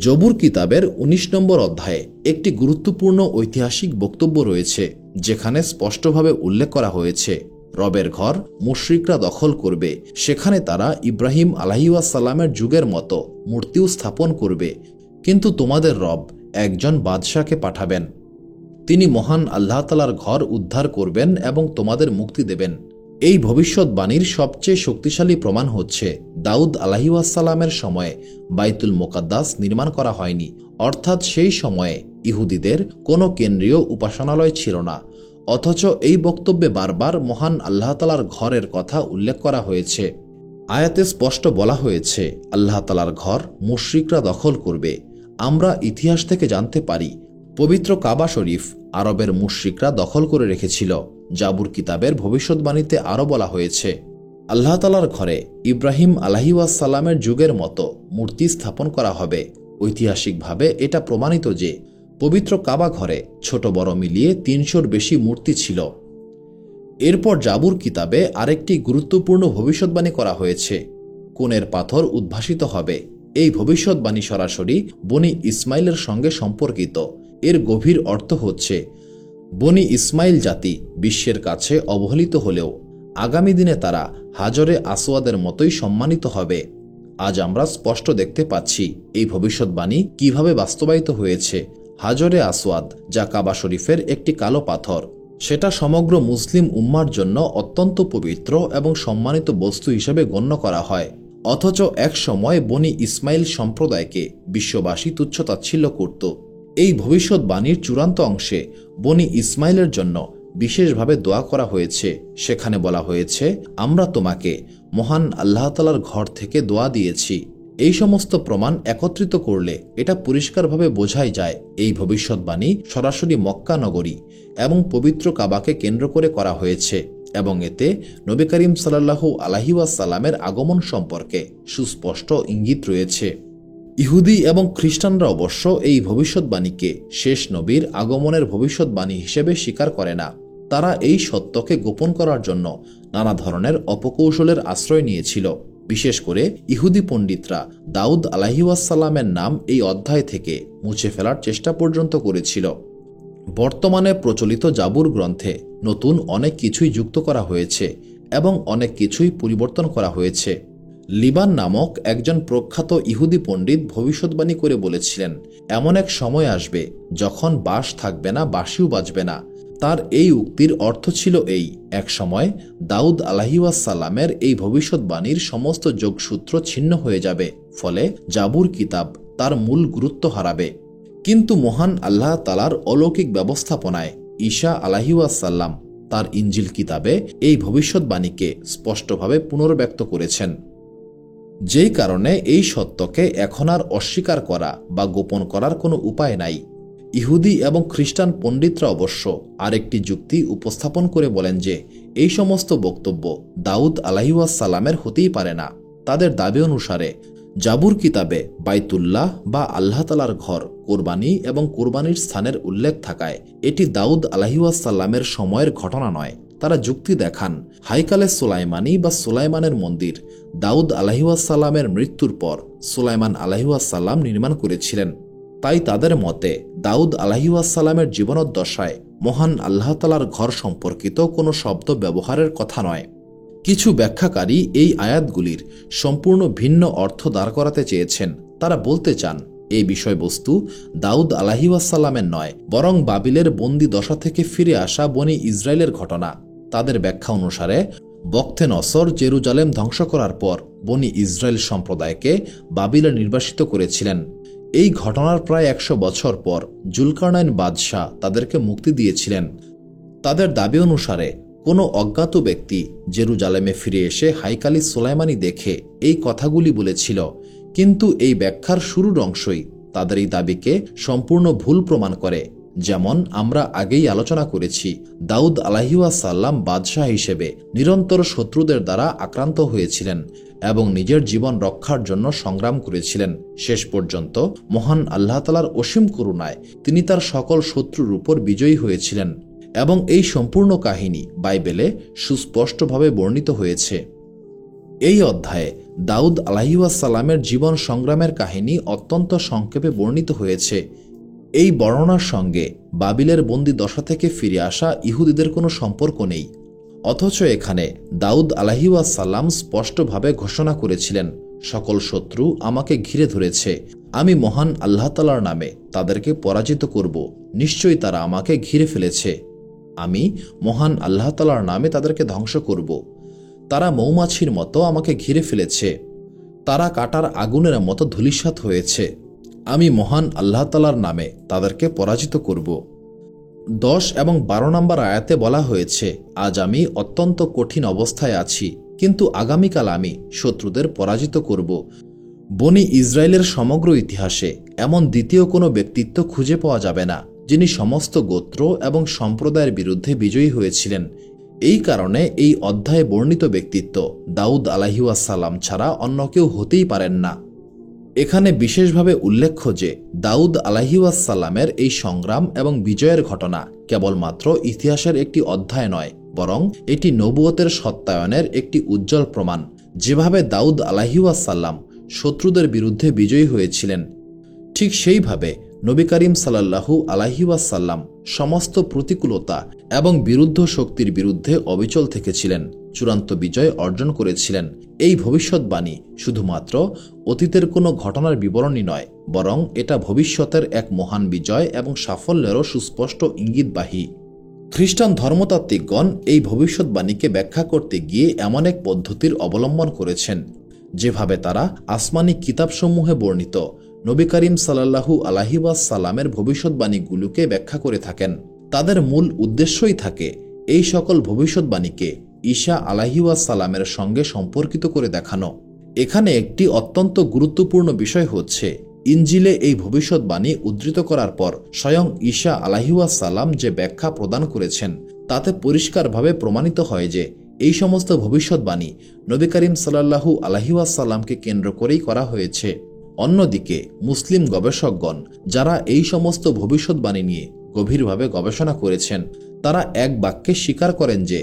জবুর কিতাবের 19 নম্বর অধ্যায়ে একটি গুরুত্বপূর্ণ ঐতিহাসিক বক্তব্য রয়েছে, যেখানে স্পষ্টভাবে উল্লেখ করা হয়েছে, রবের ঘর মুশরিকরা দখল করবে। সেখানে তারা ইব্রাহিম আলাইহিসসালামের যুগের মতো মূর্তিও স্থাপন করবে, কিন্তু তোমাদের রব একজন বাদশাকে পাঠাবেন। তিনি মহান আল্লাহ তাআলার ঘর উদ্ধার করবেন এবং তোমাদের মুক্তি দেবেন। এই ভবিষ্যৎবাণীর সবচেয়ে শক্তিশালী প্রমাণ হচ্ছে দাউদ আলাইহিসসালামের সময়ে বাইতুল মুকাদ্দাস নির্মাণ করা হয়নি, অর্থাৎ সেই সময়ে ইহুদিদের কোনো কেন্দ্রীয় উপাসনালয় ছিল না। অথচ এই বক্তব্যে বারবার মহান আল্লাহ তাআলার ঘরের কথা উল্লেখ করা হয়েছে। আয়াতে স্পষ্ট বলা হয়েছে আল্লাহ তাআলার ঘর মুশরিকরা দখল করবে। আমরা ইতিহাস থেকে জানতে পারি পবিত্র কাবা শরীফ আরবের মুশরিকরা দখল করে রেখেছিল। জাবুর কিতাবের ভবিষ্যৎবাণীতে আরও বলা হয়েছে আল্লাহ তাআলার ঘরে ইব্রাহিম আলাইহিসসালামের যুগের মতো মূর্তি স্থাপন করা হবে। ঐতিহাসিকভাবে এটা প্রমাণিত যে পবিত্র কাবা ঘরে ছোট বড় মিলিয়ে ৩০০-র বেশি মূর্তি ছিল। এরপর জাবুর কিতাবে আরেকটি গুরুত্বপূর্ণ ভবিষ্যৎবাণী করা হয়েছে, কোণের পাথর উদ্ভাসিত হবে। এই ভবিষ্যৎবাণী সরাসরি বনি ইসমাইলের সঙ্গে সম্পর্কিত। এর গভীর অর্থ হচ্ছে বনি ইসমাইল জাতি বিশ্বের কাছে অবহেলিত হলেও আগামী দিনে তারা হাজরে আসওয়াদের মতোই সম্মানিত হবে। আজ আমরা স্পষ্ট দেখতে পাচ্ছি এই ভবিষ্যৎবাণী কিভাবে বাস্তবায়িত হয়েছে। হাজরে আসওয়াদ, যা কাবা শরীফের একটি কালো পাথর, সেটা সমগ্র মুসলিম উম্মার জন্য অত্যন্ত পবিত্র এবং সম্মানিত বস্তু হিসেবে গণ্য করা হয়। অথচ এক সময় বনি ইসমাইল সম্প্রদায়কে বিশ্ববাসী তুচ্ছতাচ্ছিল্য করত। এই ভবিষ্যৎবাণীর চূড়ান্ত অংশে বনি ইসমাইলের জন্য বিশেষভাবে দোয়া করা হয়েছে। সেখানে বলা হয়েছে, আমরা তোমাকে মহান আল্লাহ তাআলার ঘর থেকে দোয়া দিয়েছি। এই সমস্ত প্রমাণ একত্রিত করলে এটা পরিষ্কারভাবে বোঝাই যায় এই ভবিষ্যৎবাণী সরাসরি মক্কা নগরী এবং পবিত্র কাবাকে কেন্দ্র করে করা হয়েছে এবং এতে নবী করিম সাল্লাল্লাহু আলাইহি ওয়াসাল্লামের আগমন সম্পর্কে সুস্পষ্ট ইঙ্গিত রয়েছে। ইহুদি এবং খ্রিস্টানরা অবশ্য এই ভবিষ্যৎবাণীকে শেষ নবীর আগমনের ভবিষ্যৎবাণী হিসেবে স্বীকার করে না। তারা এই সত্যকে গোপন করার জন্য নানা ধরনের অপকৌশলের আশ্রয় নিয়েছিল। বিশেষ করে ইহুদি পণ্ডিতরা দাউদ আলাইহিসসালামের নাম এই অধ্যায় থেকে মুছে ফেলার চেষ্টা পর্যন্ত করেছিল। বর্তমানে প্রচলিত জাবুর গ্রন্থে নতুন অনেক কিছুই যুক্ত করা হয়েছে এবং অনেক কিছুই পরিবর্তন করা হয়েছে। লিবান নামক একজন প্রখ্যাত ইহুদি পণ্ডিত ভবিষ্যৎবাণী করে বলেছিলেন, এমন এক সময় আসবে যখন বাঁশ থাকবে না, বাঁশিও বাজবে না। তার এই উক্তির অর্থ ছিল এই, এক সময় দাউদ আলাইহিসসালামের এই ভবিষ্যৎবাণীর সমস্ত যোগসূত্র ছিন্ন হয়ে যাবে, ফলে জাবুর কিতাব তার মূল গুরুত্ব হারাবে। কিন্তু মহান আল্লাহ তাআলার অলৌকিক ব্যবস্থাপনায় ঈসা আলাইহিসসালাম তার ইনজিল কিতাবে এই ভবিষ্যৎবাণীকে স্পষ্টভাবে পুনর্ব্যক্ত করেছেন, যেই কারণে এই সত্যকে এখন আর অস্বীকার করা বা গোপন করার কোনো উপায় নাই। ইহুদি এবং খ্রিস্টান পণ্ডিতরা অবশ্য আরেকটি যুক্তি উপস্থাপন করে বলেন যে এই সমস্ত বক্তব্য দাউদ আলাইহিসসালামের হতেই পারে না। তাদের দাবি অনুসারে জাবুর কিতাবে বাইতুল্লাহ বা আল্লাহ তাআলার ঘর, কোরবানি এবং কোরবানির স্থানের উল্লেখ থাকায় এটি দাউদ আলাইহিসসালামের সময়ের ঘটনা নয়। তারা যুক্তি দেখান হাইকালে সুলাইমানি বা সুলাইমানের মন্দির দাউদ আলাইহিসসালামের মৃত্যুর পর সুলাইমান আলাইহিসসালাম নির্মাণ করেছিলেন। তাই তাদের মতে দাউদ আলাইহিসসালামের জীবনোদ্দশায় মহান আল্লাহ তাআলার ঘর সম্পর্কিত কোনো শব্দ ব্যবহারের কথা নয়। কিছু ব্যাখ্যাকারী এই আয়াতগুলির সম্পূর্ণ ভিন্ন অর্থ দাঁড় করাতে চেয়েছেন। তারা বলতে চান এই বিষয়বস্তু দাউদ আলাইহিসসালামের নয়, বরং বাবিলের বন্দি দশা থেকে ফিরে আসা বনি ইসরায়েলের ঘটনা। তাদের ব্যাখ্যা অনুসারে বখতে নসর জেরুজালেম ধ্বংস করার পর বনি ইসরায়েল সম্প্রদায়কে বাবিলে নির্বাসিত করেছিলেন। এই ঘটনার প্রায় ১০০ বছর পর জুলকারনাইন বাদশাহ তাদেরকে মুক্তি দিয়েছিলেন। তাদের দাবি অনুসারে কোনো অজ্ঞাত ব্যক্তি জেরুজালেমে ফিরে এসে হাইকালি সুলাইমানি দেখে এই কথাগুলি বলেছিল, কিন্তু এই ব্যাখ্যার শুরুর অংশই তাদের এই দাবিকে সম্পূর্ণ ভুল প্রমাণ করে। যেমন আমরা আগেই আলোচনা করেছি, দাউদ আলাইহিসসালাম বাদশাহ হিসেবে নিরন্তর শত্রুদের দ্বারা আক্রান্ত হয়েছিলেন এবং নিজের জীবন রক্ষার জন্য সংগ্রাম করেছিলেন। শেষ পর্যন্ত মহান আল্লাহ তাআলার অসীম করুণায় তিনি তার সকল শত্রুর উপর বিজয়ী হয়েছিলেন এবং এই সম্পূর্ণ কাহিনী বাইবেলে সুস্পষ্টভাবে বর্ণিত হয়েছে। এই অধ্যায়ে দাউদ আলাইহিসসালামের জীবন সংগ্রামের কাহিনী অত্যন্ত সংক্ষেপে বর্ণিত হয়েছে। এই বর্ণনার সঙ্গে বাবিলের বন্দি দশা থেকে ফিরে আসা ইহুদিদের কোনো সম্পর্ক নেই। অথচ এখানে দাউদ আলাইহিসসালাম স্পষ্টভাবে ঘোষণা করেছিলেন, সকল শত্রু আমাকে ঘিরে ধরেছে, আমি মহান আল্লাহ তাআলার নামে তাদেরকে পরাজিত করব। নিশ্চয়ই তারা আমাকে ঘিরে ফেলেছে, আমি মহান আল্লাহ তাআলার নামে তাদেরকে ধ্বংস করব। তারা মৌমাছির মতো আমাকে ঘিরে ফেলেছে, তারা কাটার আগুনের মতো ধূলিসাৎ হয়েছে, আমি মহান আল্লাহ তাআলার নামে তাদেরকে পরাজিত করব। ১০ এবং ১২ নম্বর আয়াতে বলা হয়েছে, আজ আমি অত্যন্ত কঠিন অবস্থায় আছি, কিন্তু আগামীকাল আমি শত্রুদের পরাজিত করব। বনি ইসরায়েলের সমগ্র ইতিহাসে এমন দ্বিতীয় কোনো ব্যক্তিত্ব খুঁজে পাওয়া যাবে না যিনি সমস্ত গোত্র এবং সম্প্রদায়ের বিরুদ্ধে বিজয়ী হয়েছিলেন। এই কারণে এই অধ্যায়ে বর্ণিত ব্যক্তিত্ব দাউদ আলাইহিওয়াসাল্লাম ছাড়া অন্য কেউ হতেই পারেন না। এখানে বিশেষভাবে উল্লেখ্য যে দাউদ আলাইহিওয়াসাল্লামের এই সংগ্রাম এবং বিজয়ের ঘটনা কেবলমাত্র ইতিহাসের একটি অধ্যায় নয়, বরং এটি নবুয়তের সত্যায়নের একটি উজ্জ্বল প্রমাণ। যেভাবে দাউদ আলাইহিওয়াসাল্লাম শত্রুদের বিরুদ্ধে বিজয়ী হয়েছিলেন, ঠিক সেইভাবে নবী করিম সাল্লাল্লাহু আলাইহি ওয়াসাল্লাম সমস্ত প্রতিকূলতা এবং বিরুদ্ধ শক্তির বিরুদ্ধে অবিচল থেকেছিলেন, চূড়ান্ত বিজয় অর্জন করেছিলেন। এই ভবিষ্যৎবাণী শুধুমাত্র অতীতের কোনো ঘটনার বিবরণী নয়, বরং এটা ভবিষ্যতের এক মহান বিজয় এবং সাফল্যেরও সুস্পষ্ট ইঙ্গিতবাহী। খ্রিস্টান ধর্মতাত্ত্বিকগণ এই ভবিষ্যৎবাণীকে ব্যাখ্যা করতে গিয়ে এমন এক পদ্ধতির অবলম্বন করেছেন, যেভাবে তারা আসমানি কিতাবসমূহে বর্ণিত নবী করিম সাল্লাল্লাহু আলাইহি ওয়াসাল্লামের ভবিষ্যৎবাণীগুলোকে ব্যাখ্যা করে থাকেন। তাদের মূল উদ্দেশ্যই থাকে এই সকল ভবিষ্যৎবাণীকে ঈসা আলাইহি ওয়াসাল্লামের সঙ্গে সম্পর্কিত করে দেখানো। এখানে একটি অত্যন্ত গুরুত্বপূর্ণ বিষয় হচ্ছে, ইনজিলে এই ভবিষ্যৎবাণী উদ্ধৃত করার পর স্বয়ং ঈসা আলাইহি ওয়াসাল্লাম যে ব্যাখ্যা প্রদান করেছেন, তাতে পরিষ্কারভাবে প্রমাণিত হয় যে এই সমস্ত ভবিষ্যৎবাণী নবী করিম সাল্লাল্লাহু আলাইহি ওয়াসাল্লামকে কেন্দ্র করেই করা হয়েছে। অন্যদিকে মুসলিম গবেষকগণ যারা এই সমস্ত ভবিষ্যৎবাণী নিয়ে গভীরভাবে গবেষণা করেছেন, তারা এক বাক্যে স্বীকার করেন যে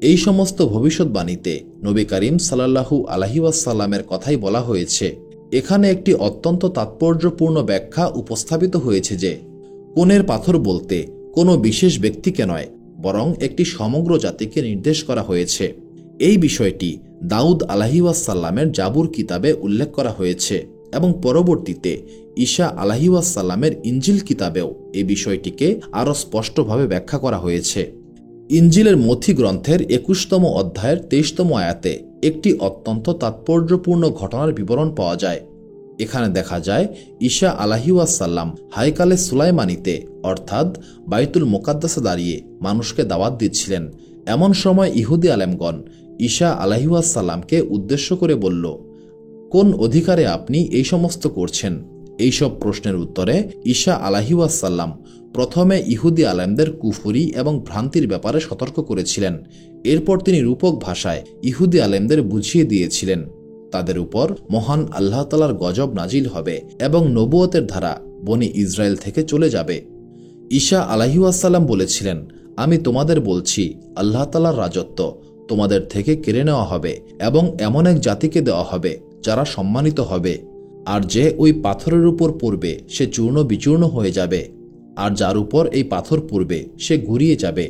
এই সমস্ত ভবিষ্যৎবাণীতে নবী করিম সাল্লাল্লাহু আলাইহি ওয়াসাল্লামের কথাই বলা হয়েছে। এখানে একটি অত্যন্ত তাৎপর্যপূর্ণ ব্যাখ্যা উপস্থাপিত হয়েছে যে কোণের পাথর বলতে কোনো বিশেষ ব্যক্তিকে নয়, বরং একটি সমগ্র জাতিকে নির্দেশ করা হয়েছে। এই বিষয়টি দাউদ আলাইহিওয়াসাল্লামের জাবুর কিতাবে উল্লেখ করা হয়েছে এবং পরবর্তীতে ঈসা আলাইহিওয়াসাল্লামের ইনজিল কিতাবেও এই বিষয়টিকে আরও স্পষ্টভাবে ব্যাখ্যা করা হয়েছে। ইনজিলের মথি গ্রন্থের ২১তম অধ্যায়ের ২৩তম আয়াতে একটি অত্যন্ত তাৎপর্যপূর্ণ ঘটনার বিবরণ পাওয়া যায়। এখানে দেখা যায় ঈসা আলাইহিওয়াসাল্লাম হাইকালে সুলাইমানিতে অর্থাৎ বাইতুল মুকাদ্দাসে দাঁড়িয়ে মানুষকে দাওয়াত দিচ্ছিলেন। এমন সময় ইহুদি আলেমগণ ঈসা আলাইহিওয়াসাল্লামকে উদ্দেশ্য করে বলল, কোন অধিকারে আপনি এই সমস্ত করছেন? এইসব প্রশ্নের উত্তরে ঈসা আলাইহিওয়াসাল্লাম প্রথমে ইহুদি আলেমদের কুফরি এবং ভ্রান্তির ব্যাপারে সতর্ক করেছিলেন। এরপর তিনি রূপক ভাষায় ইহুদি আলেমদের বুঝিয়ে দিয়েছিলেন তাদের উপর মহান আল্লাহ তাআলার গজব নাজিল হবে এবং নবুয়তের ধারা বনি ইসরায়েল থেকে চলে যাবে। ঈসা আলাইহিওয়াসাল্লাম বলেছিলেন, আমি তোমাদের বলছি, আল্লাহ তাআলার রাজত্ব তোমাদের থেকে কেড়ে নেওয়া হবে এবং এমন এক জাতিকে দেওয়া হবে যারা সম্মানিত হবে, আর যে ওই পাথরের উপর পড়বে সে চূর্ণ বিচূর্ণ হয়ে যাবে, আর যার উপর এই পাথর পড়বে সে ঘুরিয়ে যাবে।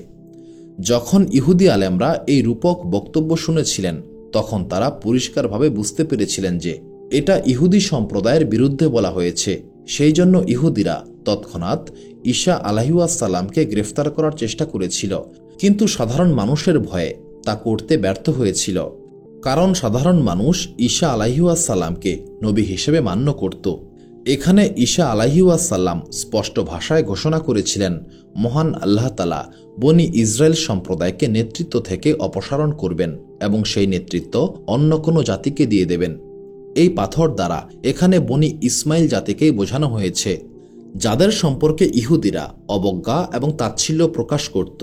যখন ইহুদি আলেমরা এই রূপক বক্তব্য শুনেছিলেন, তখন তারা পরিষ্কারভাবে বুঝতে পেরেছিলেন যে এটা ইহুদি সম্প্রদায়ের বিরুদ্ধে বলা হয়েছে। সেই জন্য ইহুদিরা তৎক্ষণাৎ ঈসা আলাইহিওয়াসাল্লামকে গ্রেফতার করার চেষ্টা করেছিল, কিন্তু সাধারণ মানুষের ভয়ে তা করতে ব্যর্থ হয়েছিল, কারণ সাধারণ মানুষ ঈসা আলাইহিওয়াসাল্লামকে নবী হিসেবে মান্য করত। এখানে ঈসা আলাইহিওয়াসাল্লাম স্পষ্ট ভাষায় ঘোষণা করেছিলেন, মহান আল্লাহ তাআলা বনি ইসরায়েল সম্প্রদায়কে নেতৃত্ব থেকে অপসারণ করবেন এবং সেই নেতৃত্ব অন্য কোনো জাতিকে দিয়ে দেবেন। এই পাথর দ্বারা এখানে বনি ইসমাইল জাতিকেই বোঝানো হয়েছে, যাদের সম্পর্কে ইহুদিরা অবজ্ঞা এবং তাচ্ছিল্য প্রকাশ করত।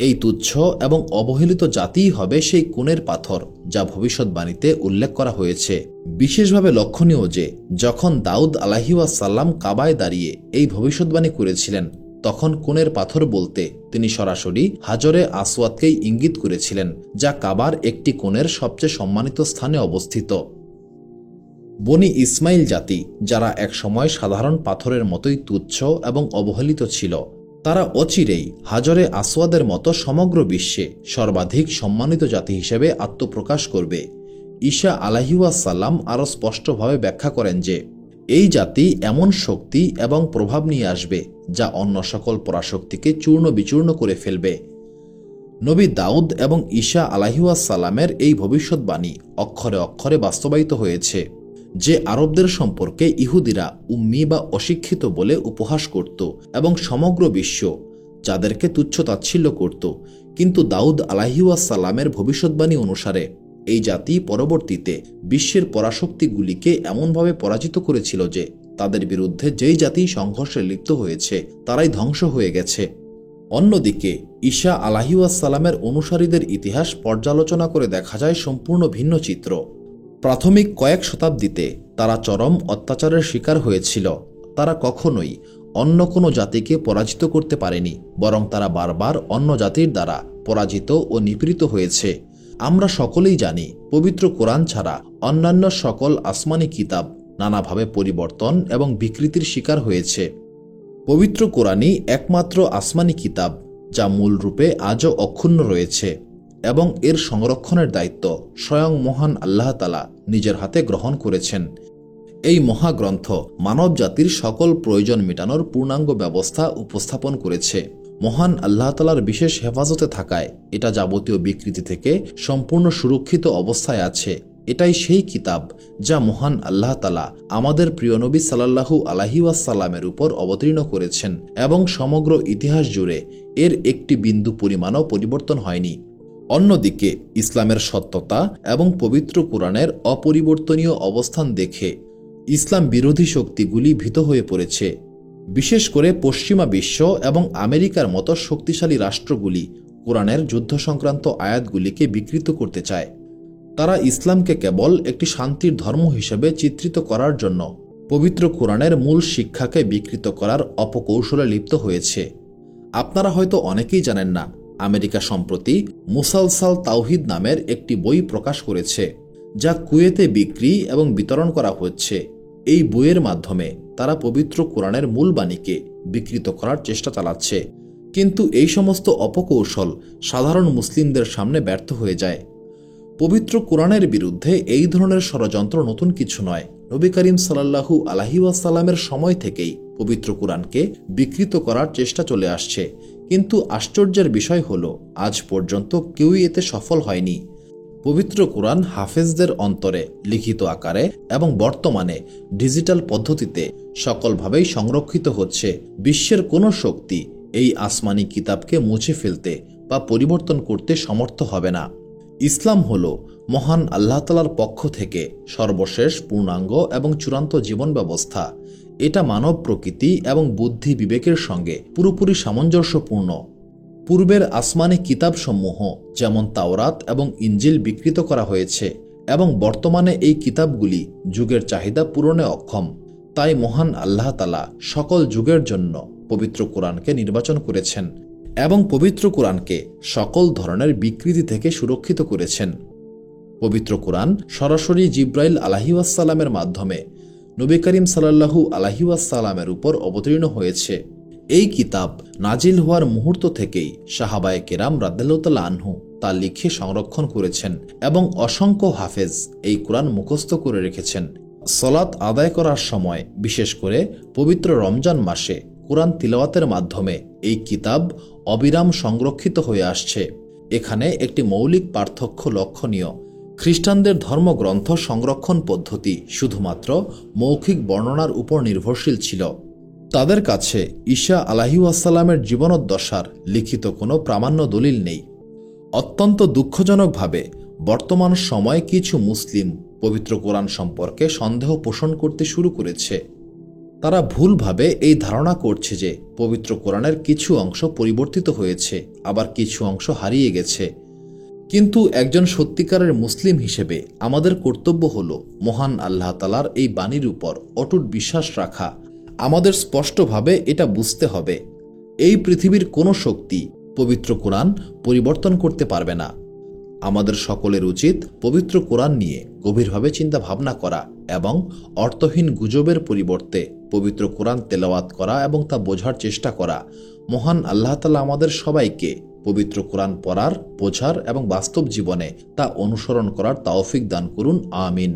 এই তুচ্ছ এবং অবহেলিত জাতিই হবে সেই কোণের পাথর যা ভবিষ্যৎবাণীতে উল্লেখ করা হয়েছে। বিশেষভাবে লক্ষণীয় যে যখন দাউদ আলাইহিওয়াসাল্লাম কাবায় দাঁড়িয়ে এই ভবিষ্যৎবাণী করেছিলেন, তখন কোণের পাথর বলতে তিনি সরাসরি হাজরে আসওয়াদকেই ইঙ্গিত করেছিলেন, যা কাবার একটি কোণের সবচেয়ে সম্মানিত স্থানে অবস্থিত। বনি ইসমাইল জাতি, যারা একসময় সাধারণ পাথরের মতোই তুচ্ছ এবং অবহেলিত ছিল, তারা অচিরেই হাজরে আসওয়াদের মতো সমগ্র বিশ্বে সর্বাধিক সম্মানিত জাতি হিসেবে আত্মপ্রকাশ করবে। ঈসা আলাইহিওয়াসাল্লাম আরও স্পষ্টভাবে ব্যাখ্যা করেন যে এই জাতি এমন শক্তি এবং প্রভাব নিয়ে আসবে যা অন্য সকল পরাশক্তিকে চূর্ণ বিচূর্ণ করে ফেলবে। নবী দাউদ এবং ঈসা আলাইহিওয়াসাল্লামের এই ভবিষ্যৎবাণী অক্ষরে অক্ষরে বাস্তবায়িত হয়েছে। যে আরবদের সম্পর্কে ইহুদিরা উম্মি বা অশিক্ষিত বলে উপহাস করত এবং সমগ্র বিশ্ব যাদেরকে তুচ্ছ তাচ্ছিল্য করত, কিন্তু দাউদ আলাইহিওয়াসাল্লামের ভবিষ্যৎবাণী অনুসারে এই জাতি পরবর্তীতে বিশ্বের পরাশক্তিগুলিকে এমনভাবে পরাজিত করেছিল যে তাদের বিরুদ্ধে যেই জাতি সংঘর্ষে লিপ্ত হয়েছে তারাই ধ্বংস হয়ে গেছে। অন্যদিকে ঈসা আলাইহিসসালামের অনুসারীদের ইতিহাস পর্যালোচনা করে দেখা যায় সম্পূর্ণ ভিন্ন চিত্র। প্রাথমিক কয়েক শতাব্দীতে তারা চরম অত্যাচারের শিকার হয়েছিল। তারা কখনোই অন্য কোনো জাতিকে পরাজিত করতে পারেনি, বরং তারা বারবার অন্য জাতির দ্বারা পরাজিত ও নিপীড়িত হয়েছে। আমরা সকলেই জানি পবিত্র কোরআন ছাড়া অন্যান্য সকল আসমানি কিতাব নানাভাবে পরিবর্তন এবং বিকৃতির শিকার হয়েছে। পবিত্র কোরআনই একমাত্র আসমানি কিতাব যা মূল রূপে আজও অক্ষুণ্ণ রয়েছে এবং এর সংরক্ষণের দায়িত্ব স্বয়ং মহান আল্লাহ তাআলা নিজের হাতে গ্রহণ করেছেন। এই মহাগ্রন্থ মানব জাতির সকল প্রয়োজন মেটানোর পূর্ণাঙ্গ ব্যবস্থা উপস্থাপন করেছে। মহান আল্লাহ তাআলার বিশেষ হেফাজতে থাকায় এটা যাবতীয় বিকৃতি থেকে সম্পূর্ণ সুরক্ষিত অবস্থায় আছে। এটাই সেই কিতাব যা মহান আল্লাহ তাআলা আমাদের প্রিয় নবী সাল্লাল্লাহু আলাইহি ওয়াসাল্লামের উপর অবতীর্ণ করেছেন এবং সমগ্র ইতিহাস জুড়ে এর একটি বিন্দু পরিমাণও পরিবর্তন হয়নি। অন্যদিকে ইসলামের সত্যতা এবং পবিত্র কোরআনের অপরিবর্তনীয় অবস্থান দেখে ইসলাম বিরোধী শক্তিগুলি ভীত হয়ে পড়েছে। বিশেষ করে পশ্চিমা বিশ্ব এবং আমেরিকার মতো শক্তিশালী রাষ্ট্রগুলি কোরআনের যুদ্ধ সংক্রান্ত আয়াতগুলিকে বিকৃত করতে চায়। তারা ইসলামকে কেবল একটি শান্তির ধর্ম হিসেবে চিত্রিত করার জন্য পবিত্র কোরআনের মূল শিক্ষাকে বিকৃত করার অপকৌশলে লিপ্ত হয়েছে। আপনারা হয়তো অনেকেই জানেন না, আমেরিকা সম্প্রতি মুসালসাল তাওহিদ নামের একটি বই প্রকাশ করেছে, যা কুয়েতে বিক্রি এবং বিতরণ করা হচ্ছে। এই বইয়ের মাধ্যমে তারা পবিত্র কোরআনের মূল বাণীকে বিকৃত করার চেষ্টা চালাচ্ছে, কিন্তু এই সমস্ত অপকৌশল সাধারণ মুসলিমদের সামনে ব্যর্থ হয়ে যায়। পবিত্র কোরআনের বিরুদ্ধে এই ধরনের ষড়যন্ত্র নতুন কিছু নয়। নবী করিম সাল্লাল্লাহু আলাইহি ওয়াসাল্লামের সময় থেকেই পবিত্র কোরআনকে বিকৃত করার চেষ্টা চলে আসছে, কিন্তু আশ্চর্যের বিষয় হল আজ পর্যন্ত কেউই এতে সফল হয়নি। পবিত্র কোরআন হাফেজদের অন্তরে লিখিত আকারে এবং বর্তমানে ডিজিটাল পদ্ধতিতে সকলভাবেই সংরক্ষিত হচ্ছে। বিশ্বের কোনো শক্তি এই আসমানি কিতাবকে মুছে ফেলতে বা পরিবর্তন করতে সমর্থ হবে না। ইসলাম হল মহান আল্লাহ তাআলার পক্ষ থেকে সর্বশেষ পূর্ণাঙ্গ এবং চূড়ান্ত জীবন ব্যবস্থা। এটা মানব প্রকৃতি এবং বুদ্ধি বিবেকের সঙ্গে পুরোপুরি সামঞ্জস্যপূর্ণ। পূর্বের আসমানি কিতাবসমূহ যেমন তাওরাত এবং ইনজিল বিকৃত করা হয়েছে এবং বর্তমানে এই কিতাবগুলি যুগের চাহিদা পূরণে অক্ষম। তাই মহান আল্লাহ তাআলা সকল যুগের জন্য পবিত্র কোরআনকে নির্বাচন করেছেন এবং পবিত্র কোরআনকে সকল ধরনের বিকৃতি থেকে সুরক্ষিত করেছেন। পবিত্র কোরআন সরাসরি জিব্রাইল আলাইহিসসালামের মাধ্যমে নবী করিম সাল্লাল্লাহু আলাইহি ওয়াসাল্লামের উপর অবতীর্ণ হয়েছে। এই কিতাব নাজিল হওয়ার মুহূর্ত থেকেই সাহাবায়ে কেরাম রাদিয়াল্লাহু তাআলা আনহু তা লিখে সংরক্ষণ করেছেন এবং অসংখ্য হাফেজ এই কোরআন মুখস্থ করে রেখেছেন। সালাত আদায় করার সময়, বিশেষ করে পবিত্র রমজান মাসে কোরআন তিলাওয়াতের মাধ্যমে এই কিতাব অবিরাম সংরক্ষিত হয়ে আসছে। এখানে একটি মৌলিক পার্থক্য লক্ষণীয়। খ্রিস্টানদের ধর্মগ্রন্থ সংরক্ষণ পদ্ধতি শুধুমাত্র মৌখিক বর্ণনার উপর নির্ভরশীল ছিল। তাদের কাছে ঈসা আলাইহিসসালামের জীবনোদ্দশার লিখিত কোনো প্রামাণ্য দলিল নেই। অত্যন্ত দুঃখজনকভাবে বর্তমান সময়ে কিছু মুসলিম পবিত্র কোরআন সম্পর্কে সন্দেহ পোষণ করতে শুরু করেছে। তারা ভুলভাবে এই ধারণা করছে যে পবিত্র কোরআনের কিছু অংশ পরিবর্তিত হয়েছে, আবার কিছু অংশ হারিয়ে গেছে। কিন্তু একজন সত্যিকারের মুসলিম হিসেবে আমাদের কর্তব্য হল মহান আল্লাহ তাআলার এই বাণীর উপর অটুট বিশ্বাস রাখা। আমাদের স্পষ্টভাবে এটা বুঝতে হবে, এই পৃথিবীর কোনো শক্তি পবিত্র কোরআন পরিবর্তন করতে পারবে না। আমাদের সকলের উচিত পবিত্র কোরআন নিয়ে গভীরভাবে চিন্তা ভাবনা করা এবং অর্থহীন গুজবের পরিবর্তে পবিত্র কোরআন তেলাওয়াত করা এবং তা বোঝার চেষ্টা করা। মহান আল্লাহ তাআলা আমাদের সবাইকে পবিত্র কোরআন পড়ার, বোঝার এবং বাস্তব জীবনে তা অনুসরণ করার তৌফিক দান করুন, আমিন।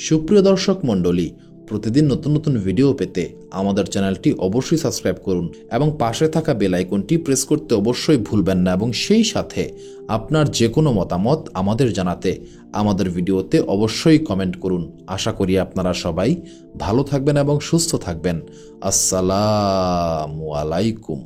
সুপ্রিয় দর্শক মণ্ডলী, প্রতিদিন নতুন নতুন ভিডিও পেতে আমাদের চ্যানেলটি অবশ্যই সাবস্ক্রাইব করুন এবং পাশে থাকা বেল আইকনটি প্রেস করতে অবশ্যই ভুলবেন না, এবং সেই সাথে আপনার যে কোনো মতামত আমাদের জানাতে আমাদের ভিডিওতে অবশ্যই কমেন্ট করুন। আশা করি আপনারা সবাই ভালো থাকবেন এবং সুস্থ থাকবেন। আসসালামু আলাইকুম।